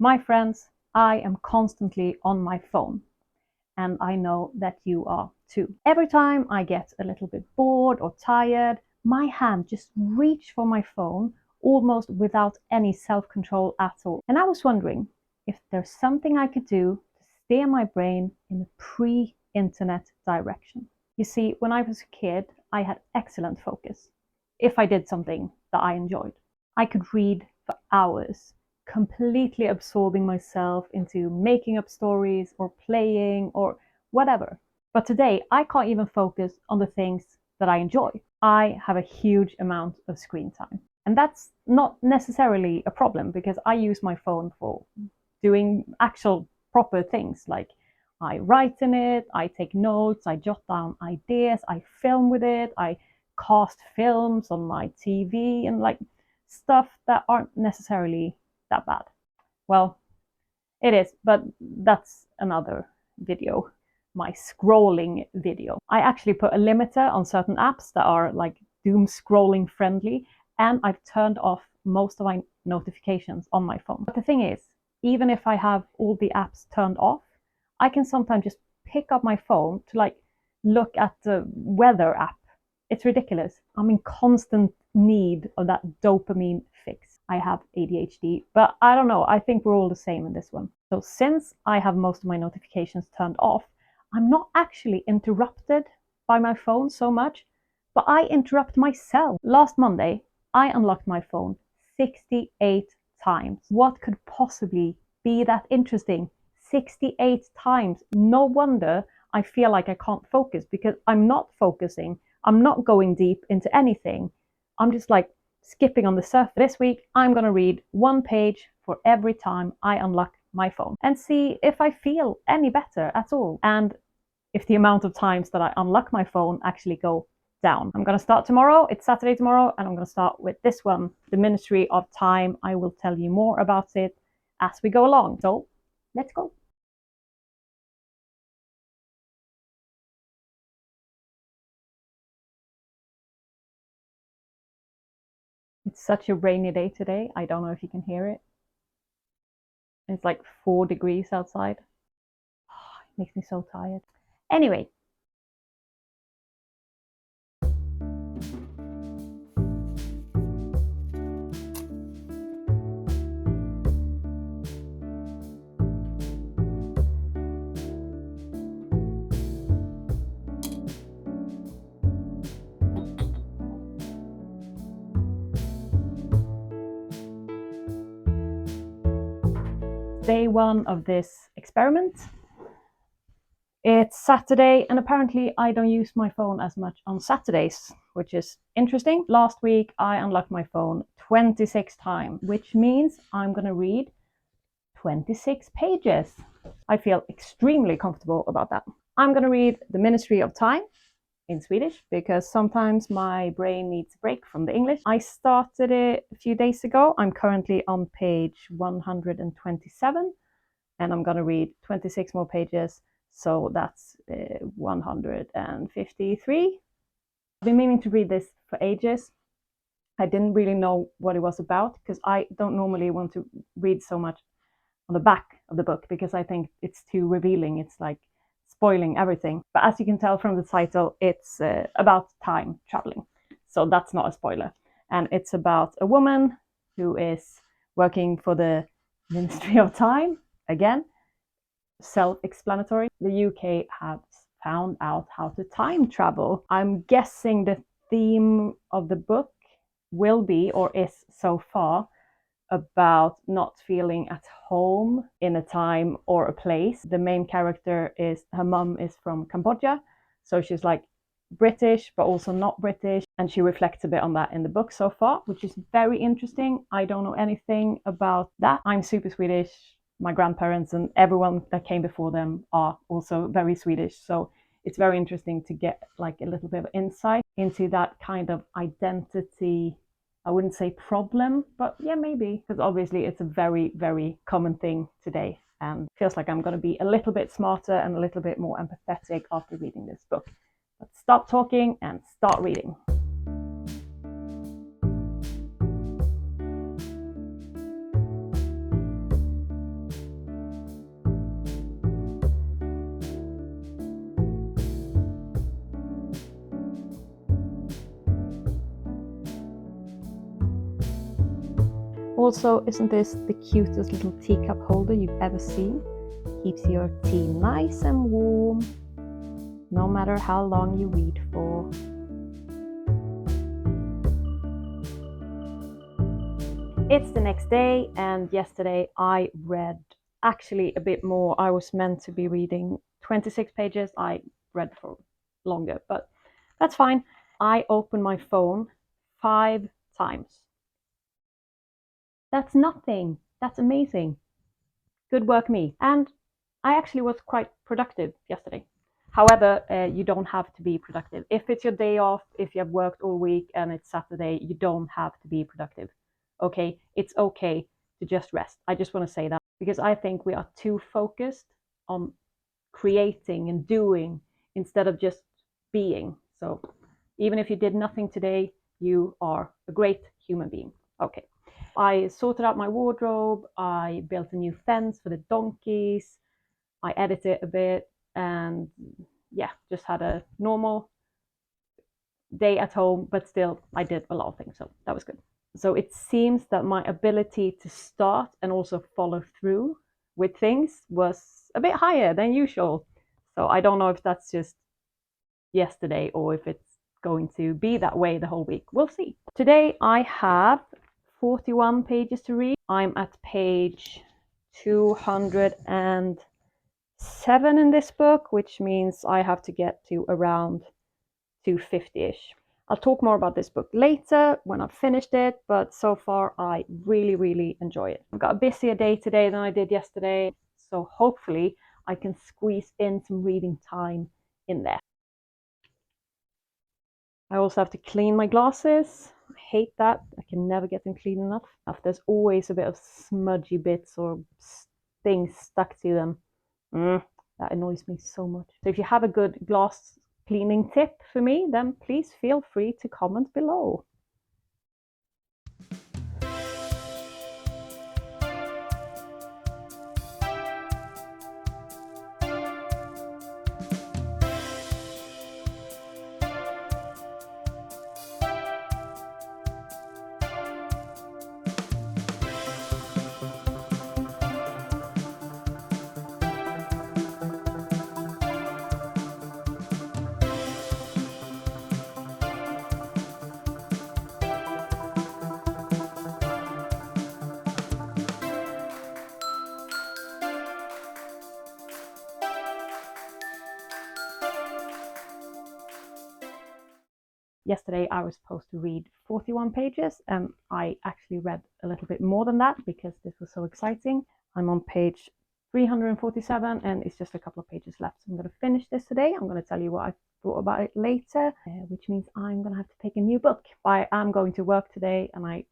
My friends, I am constantly on my phone, and I know that you are too. Every time I get a little bit bored or tired, my hand just reaches for my phone almost without any self-control at all. And I was wondering if there's something I could do to steer my brain in a pre-internet direction. You see, when I was a kid, I had excellent focus if I did something that I enjoyed. I could read for hours, completely absorbing myself into making up stories or playing or whatever. But today, I can't even focus on the things that I enjoy. I have a huge amount of screen time. And that's not necessarily a problem because I use my phone for doing actual proper things, like I write in it, I take notes, I jot down ideas, I film with it, I cast films on my TV, and like stuff that aren't necessarily that bad. Well, it is, but that's another video, my scrolling video. I actually put a limiter on certain apps that are like doom scrolling friendly, and I've turned off most of my notifications on my phone. But the thing is, even if I have all the apps turned off, I can sometimes just pick up my phone to like look at the weather app. It's ridiculous. I'm in constant need of that dopamine fix. I have ADHD, but I don't know. I think we're all the same in this one. So since I have most of my notifications turned off, I'm not actually interrupted by my phone so much, but I interrupt myself. Last Monday, I unlocked my phone 68 times. What could possibly be that interesting? 68 times. No wonder I feel like I can't focus, because I'm not focusing. I'm not going deep into anything. I'm just like skipping on the surface. This week, I'm going to read one page for every time I unlock my phone and see if I feel any better at all, and if the amount of times that I unlock my phone actually go down. I'm going to start tomorrow. It's Saturday tomorrow, and I'm going to start with this one, The Ministry of Time. I will tell you more about it as we go along. So let's go. It's such a rainy day today. I don't know if you can hear it. It's like 4 degrees outside. Oh, it makes me so tired. Anyway, day one of this experiment. It's Saturday, and apparently I don't use my phone as much on Saturdays, which is interesting. Last week I unlocked my phone 26 times, which means I'm going to read 26 pages. I feel extremely comfortable about that. I'm going to read The Ministry of Time in Swedish, because sometimes my brain needs a break from the English. I started it a few days ago. I'm currently on page 127, and I'm going to read 26 more pages. So that's 153. I've been meaning to read this for ages. I didn't really know what it was about, because I don't normally want to read so much on the back of the book, because I think it's too revealing. It's like spoiling everything. But as you can tell from the title, it's about time traveling. So that's not a spoiler. And it's about a woman who is working for the Ministry of Time. Again, self-explanatory. The UK has found out how to time travel. I'm guessing the theme of the book will be, or is so far, about not feeling at home in a time or a place. The main character is, her mum is from Cambodia, so she's like British but also not British, and she reflects a bit on that in the book so far, which is very interesting. I don't know anything about that. I'm super Swedish. My grandparents and everyone that came before them are also very Swedish, so it's very interesting to get like a little bit of insight into that kind of identity. I wouldn't say problem, but yeah, maybe, because obviously it's a very, very common thing today, and feels like I'm going to be a little bit smarter and a little bit more empathetic after reading this book. But stop talking and start reading. Also, isn't this the cutest little teacup holder you've ever seen? Keeps your tea nice and warm, no matter how long you read for. It's the next day, and yesterday I read actually a bit more. I was meant to be reading 26 pages. I read for longer, but that's fine. I opened my phone 5 times. That's nothing. That's amazing. Good work, me. And I actually was quite productive yesterday. However, you don't have to be productive. If it's your day off, if you have worked all week and it's Saturday, you don't have to be productive. Okay, it's okay to just rest. I just want to say that because I think we are too focused on creating and doing instead of just being. So even if you did nothing today, you are a great human being. Okay. I sorted out my wardrobe. I built a new fence for the donkeys. I edited a bit and yeah, just had a normal day at home, but still I did a lot of things. So that was good. So it seems that my ability to start and also follow through with things was a bit higher than usual. So I don't know if that's just yesterday or if it's going to be that way the whole week. We'll see. Today I have 41 pages to read. I'm at page 207 in this book, which means I have to get to around 250-ish. I'll talk more about this book later when I've finished it, but so far I really enjoy it. I've got a busier day today than I did yesterday, so hopefully I can squeeze in some reading time in there. I also have to clean my glasses. I hate that. I can never get them clean enough. There's always a bit of smudgy bits or things stuck to them. That annoys me so much. So if you have a good glass cleaning tip for me, then please feel free to comment below. Yesterday I was supposed to read 41 pages and I actually read a little bit more than that because this was so exciting. I'm on page 347 and it's just a couple of pages left. So I'm going to finish this today. I'm going to tell you what I thought about it later, which means I'm going to have to take a new book. I am going to work today and my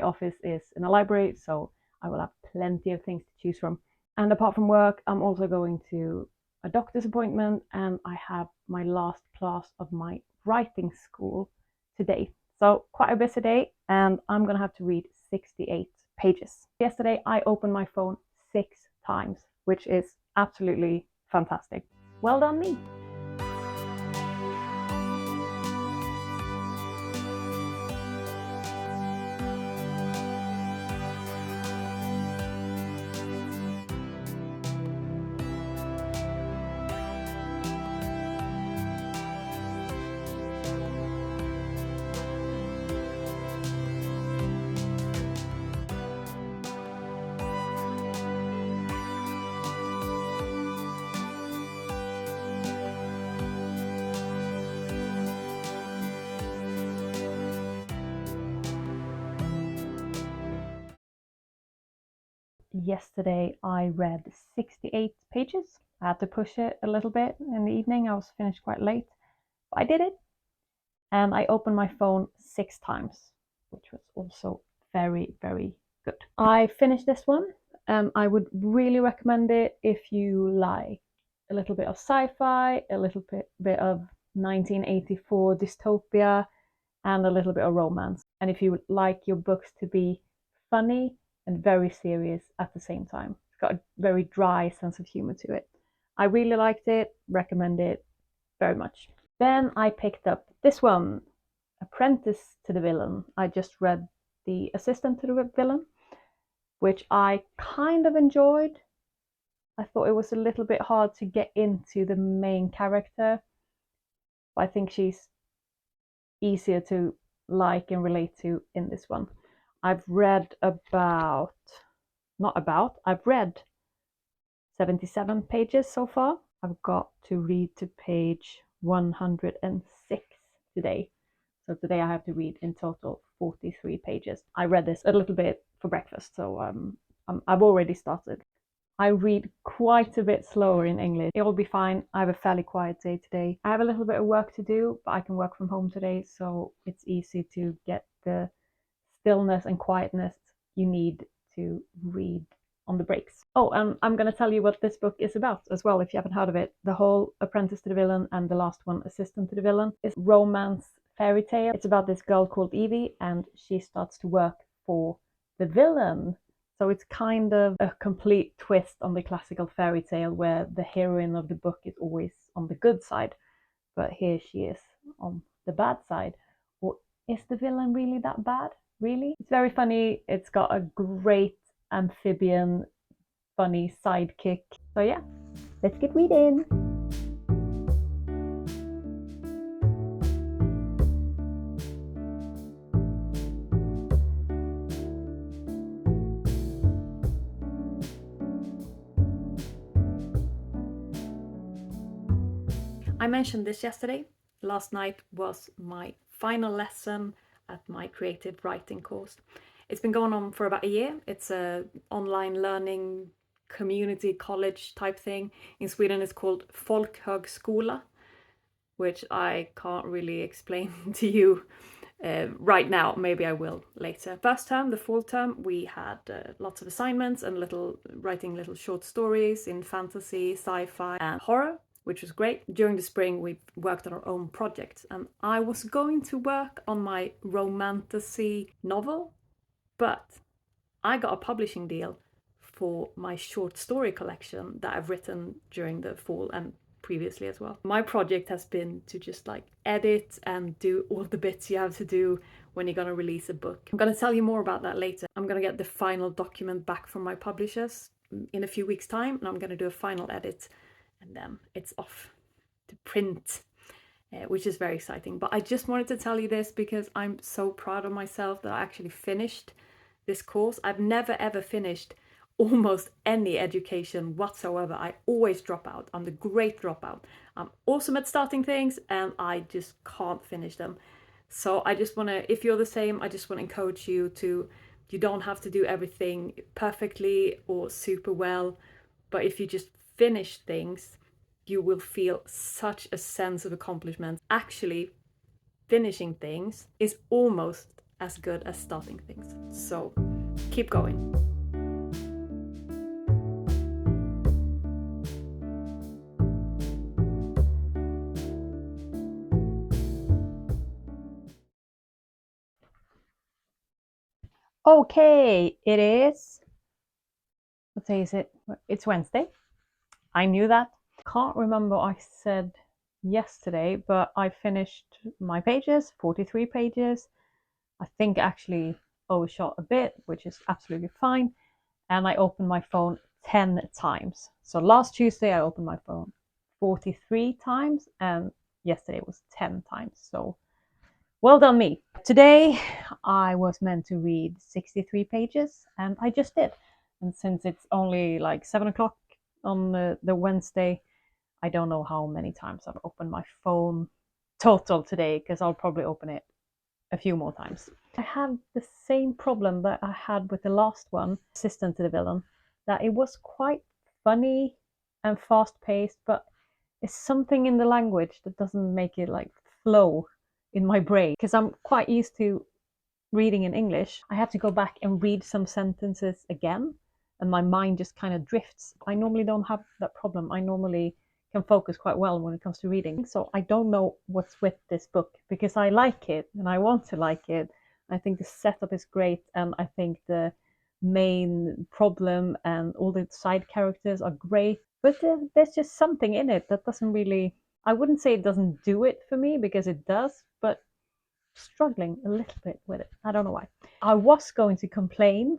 office is in a library, so I will have plenty of things to choose from. And apart from work, I'm also going to a doctor's appointment and I have my last class of my writing school today. So quite a busy day and I'm gonna have to read 68 pages. Yesterday I opened my phone 6 times, which is absolutely fantastic. Well done me. Yesterday I read 68 pages. I had to push it a little bit in the evening. I was finished quite late, but I did it. And I opened my phone 6 times, which was also very good. I finished this one. I would really recommend it if you like a little bit of sci-fi, a little bit of 1984 dystopia, and a little bit of romance. And if you like your books to be funny and very serious at the same time. It's got a very dry sense of humor to it. I really liked it, recommend it very much. Then I picked up this one, Apprentice to the Villain. I just read The Assistant to the Villain. which I kind of enjoyed. I thought it was a little bit hard to get into the main character, but I think she's easier to like and relate to in this one. I've read I've read 77 pages so far. I've got to read to page 106 today. So today I have to read in total 43 pages. I read this a little bit for breakfast, so I've already started. I read quite a bit slower in English. It will be fine. I have a fairly quiet day today. I have a little bit of work to do, but I can work from home today, so it's easy to get the stillness and quietness you need to read on the breaks. Oh, and I'm going to tell you what this book is about as well, if you haven't heard of it. The whole Apprentice to the Villain and the last one, Assistant to the Villain, is romance fairy tale. It's about this girl called Evie, and she starts to work for the villain. So it's kind of a complete twist on the classical fairy tale where the heroine of the book is always on the good side, but here she is on the bad side. Or is the villain really that bad? Really? It's very funny. It's got a great amphibian, funny sidekick. So yeah, let's get reading. I mentioned this yesterday. Last night was my final lesson at my creative writing course. It's been going on for about a year. It's a online learning community college type thing. In Sweden it's called Folkhögskola, which I can't really explain to you right now. Maybe I will later. First term, the fall term, we had lots of assignments and writing little short stories in fantasy, sci-fi and horror, which was great. During the spring, we worked on our own projects, and I was going to work on my romantasy novel, but I got a publishing deal for my short story collection that I've written during the fall and previously as well. My project has been to just like edit and do all the bits you have to do when you're gonna release a book. I'm gonna tell you more about that later. I'm gonna get the final document back from my publishers in a few weeks' time, and I'm gonna do a final edit, and then it's off to print, which is very exciting. But I just wanted to tell you this because I'm so proud of myself that I actually finished this course. I've never ever finished almost any education whatsoever. I always drop out. I'm the great dropout. I'm awesome at starting things and I just can't finish them. So I just want to, if you're the same, I just want to encourage you to, you don't have to do everything perfectly or super well, but if you just finish things, you will feel such a sense of accomplishment. Actually, finishing things is almost as good as starting things. So keep going. Okay, it is, what day is it? It's Wednesday. I knew that. Can't remember what I said yesterday, but I finished my pages, 43 pages. I think actually overshot a bit, which is absolutely fine. And I opened my phone 10 times. So last Tuesday I opened my phone 43 times and yesterday was 10 times. So well done me. Today I was meant to read 63 pages and I just did. And since it's only like 7 o'clock on the Wednesday, I don't know how many times I've opened my phone total today, because I'll probably open it a few more times. I have the same problem that I had with the last one, Assistant to the Villain, that it was quite funny and fast paced, but it's something in the language that doesn't make it like flow in my brain, because I'm quite used to reading in English. I have to go back and read some sentences again and my mind just kind of drifts. I normally don't have that problem. I normally can focus quite well when it comes to reading. So I don't know what's with this book, because I like it and I want to like it. I think the setup is great, and I think the main problem and all the side characters are great. But there's just something in it that doesn't really, I wouldn't say it doesn't do it for me, because it does, but struggling a little bit with it. I don't know why. I was going to complain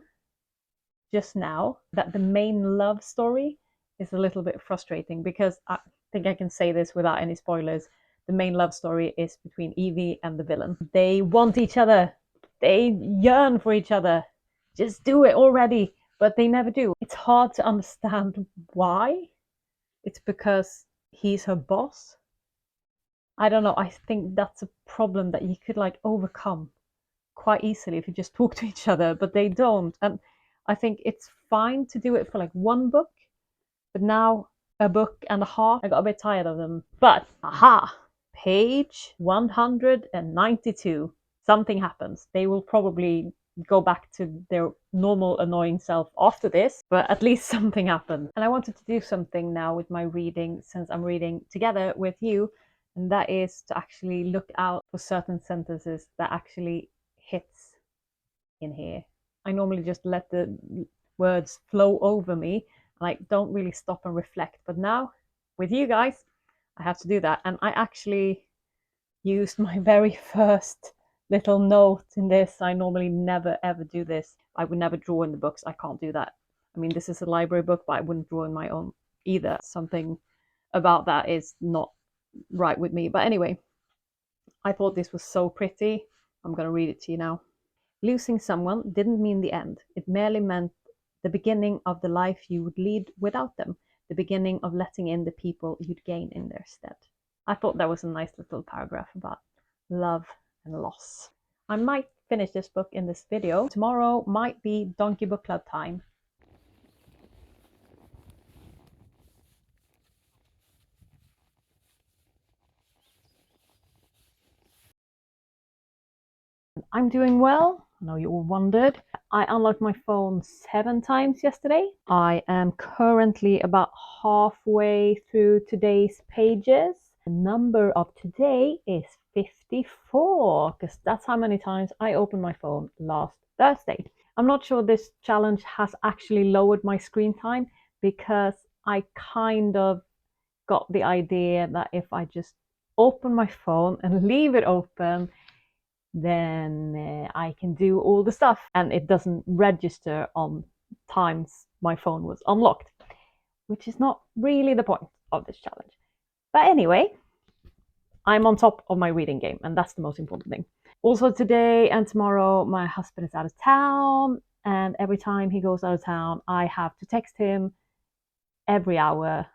just now that the main love story is a little bit frustrating, because I think I can say this without any spoilers. The main love story is between Evie and the villain. They want each other. They yearn for each other. Just do it already. But they never do. It's hard to understand why. It's because he's her boss. I don't know. I think that's a problem that you could like overcome quite easily if you just talk to each other, but they don't. And I think it's fine to do it for like one book, but now a book and a half, I got a bit tired of them. But aha, page 192, something happens. They will probably go back to their normal annoying self after this, but at least something happened. And I wanted to do something now with my reading, since I'm reading together with you, and that is to actually look out for certain sentences that actually hits in here. I normally just let the words flow over me, like don't really stop and reflect. But now with you guys, I have to do that. And I actually used my very first little note in this. I normally never ever do this. I would never draw in the books. I can't do that. I mean, this is a library book, but I wouldn't draw in my own either. Something about that is not right with me. But anyway, I thought this was so pretty. I'm going to read it to you now. Losing someone didn't mean the end. It merely meant the beginning of the life you would lead without them, the beginning of letting in the people you'd gain in their stead. I thought that was a nice little paragraph about love and loss. I might finish this book in this video. Tomorrow might be Donkey Book Club time. I'm doing well. I know you all wondered. I unlocked my phone 7 times yesterday. I am currently about halfway through today's pages. The number of today is 54, because that's how many times I opened my phone last Thursday. I'm not sure this challenge has actually lowered my screen time, because I kind of got the idea that if I just open my phone and leave it open, then I can do all the stuff and it doesn't register on times my phone was unlocked, which is not really the point of this challenge. But anyway, I'm on top of my reading game, and that's the most important thing. Also today and tomorrow, my husband is out of town, and every time he goes out of town, I have to text him every hour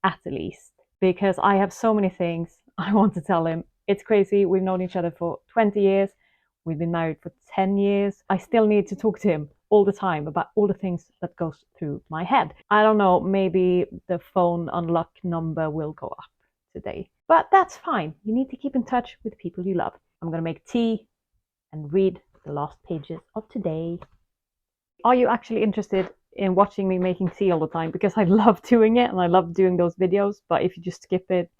at the least, because I have so many things I want to tell him. It's crazy. We've known each other for 20 years. We've been married for 10 years. I still need to talk to him all the time about all the things that goes through my head. I don't know, maybe the phone unlock number will go up today. But that's fine. You need to keep in touch with people you love. I'm going to make tea and read the last pages of today. Are you actually interested in watching me making tea all the time? Because I love doing it and I love doing those videos. But if you just skip it,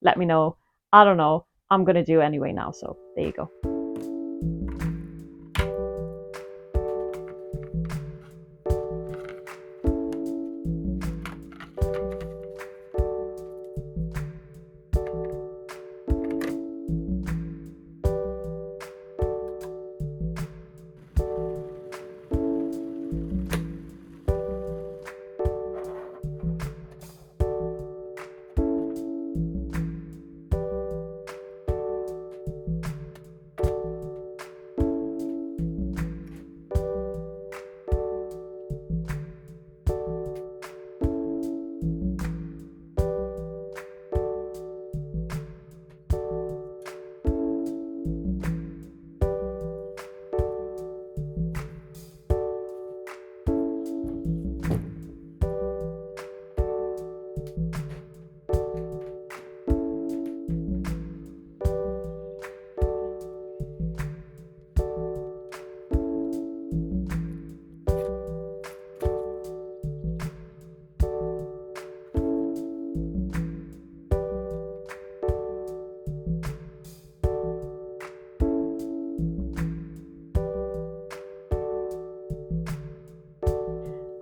let me know. I don't know. I'm going to do it anyway now. So there you go.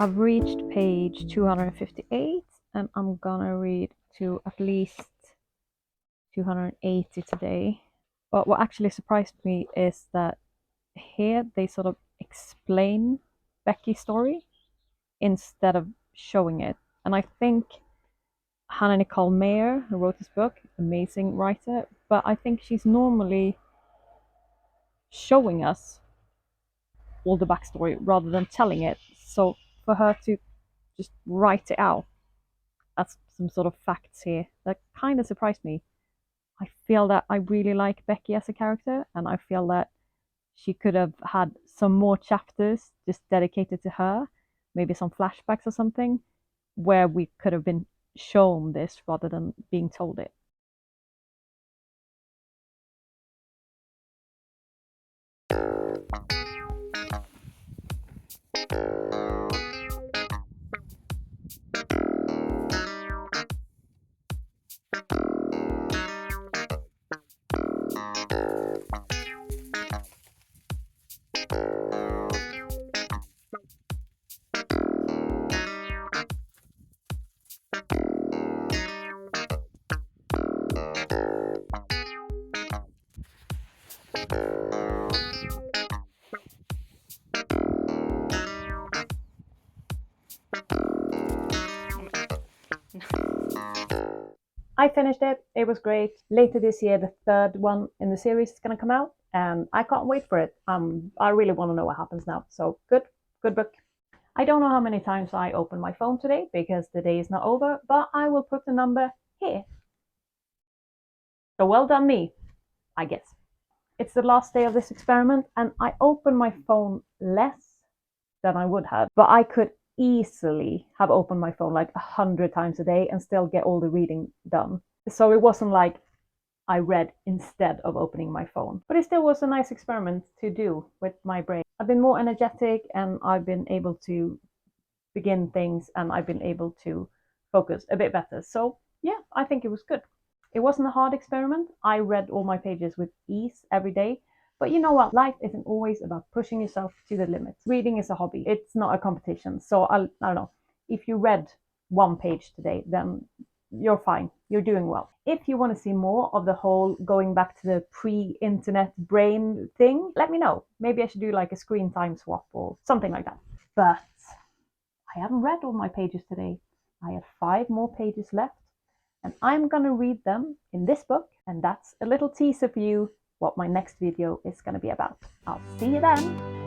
I've reached page 258 and I'm gonna read to at least 280 today. But what actually surprised me is that here they sort of explain Becky's story. instead of showing it. And I think Hannah Nicole Mayer, who wrote this book, amazing writer, but I think she's normally showing us all the backstory rather than telling it. So for her to just write it out as some sort of facts here, that kind of surprised me. I feel that I really like Becky as a character, and I feel that she could have had some more chapters just dedicated to her, maybe some flashbacks or something, where we could have been shown this rather than being told it. I finished it. It was great. Later this year, the third one in the series is going to come out, and I can't wait for it. I really want to know what happens now. So good book. I don't know how many times I opened my phone today because the day is not over, but I will put the number here. So well done me, I guess. It's the last day of this experiment, and I open my phone less than I would have, but I could easily have opened my phone like 100 times a day and still get all the reading done. So it wasn't like I read instead of opening my phone, but it still was a nice experiment to do with my brain. I've been more energetic, and I've been able to begin things, and I've been able to focus a bit better. So yeah, I think it was good. It wasn't a hard experiment. I read all my pages with ease every day. But you know what? Life isn't always about pushing yourself to the limits. Reading is a hobby. It's not a competition. So I don't know. If you read one page today, then you're fine. You're doing well. If you want to see more of the whole going back to the pre-internet brain thing, let me know. Maybe I should do like a screen time swap or something like that. But I haven't read all my pages today. I have 5 more pages left, and I'm gonna read them in this book, and that's a little teaser for you what my next video is gonna be about. I'll see you then.